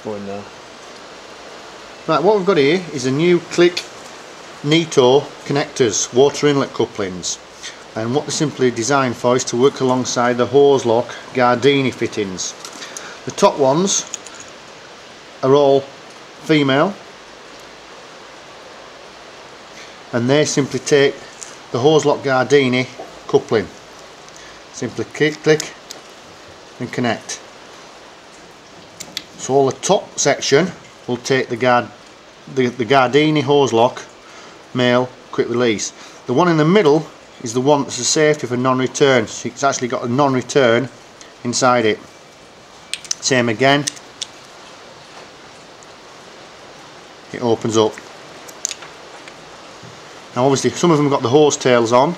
Going there. Right, what we've got here is a new click Nito connectors, water inlet couplings, and what they're simply designed for is to work alongside the hose lock Gardini fittings. The top ones are all female, and they simply take the hose lock Gardini coupling. Simply click and connect. So all the top section will take the Gardini hose lock male quick release. The one in the middle is the one that's a safety for non-return, so it's actually got a non-return inside it. Same again, it opens up. Now obviously some of them got the hose tails on,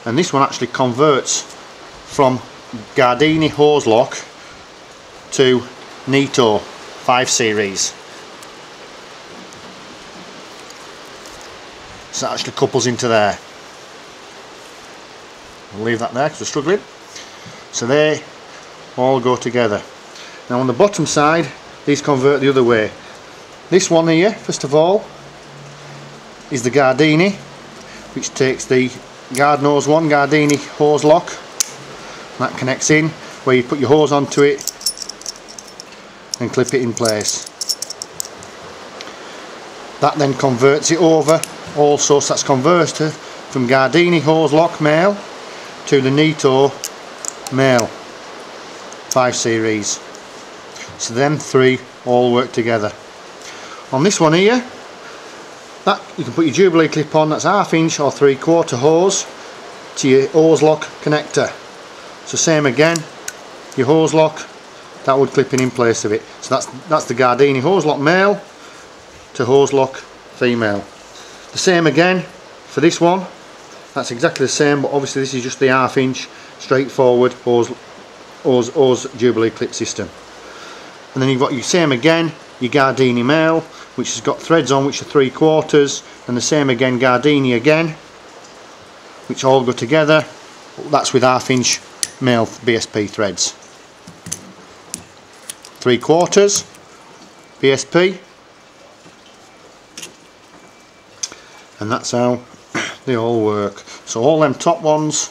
and this one actually converts from Gardini hose lock to Nito 5 series. So that actually couples into there. I'll leave that there because we're struggling. So they all go together. Now on the bottom side, these convert the other way. This one here, first of all, is the Gardini, which takes the guard nose one Gardini hose lock. That connects in, where you put your hose onto it and clip it in place. That then converts it over also, so that's converted from Gardini hose lock male to the Nito male 5 series. So them three all work together. On this one here, that you can put your Jubilee clip on, that's 1/2 inch or 3/4 hose to your hose lock connector. So same again, your hose lock, that would clip in place of it. So that's the Gardini hose lock male to hose lock female. The same again for this one, that's exactly the same, but obviously this is just the 1/2 inch straightforward hose Jubilee clip system. And then you've got your same again, your Gardini male, which has got threads on which are 3/4, and the same again Gardini again, which all go together. That's with 1/2 inch male BSP threads. 3/4 BSP, and that's how they all work. So all them top ones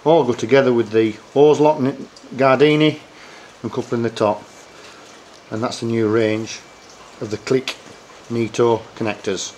all go together with the hose lock Gardini and coupling the top, and that's the new range of the click Nito connectors.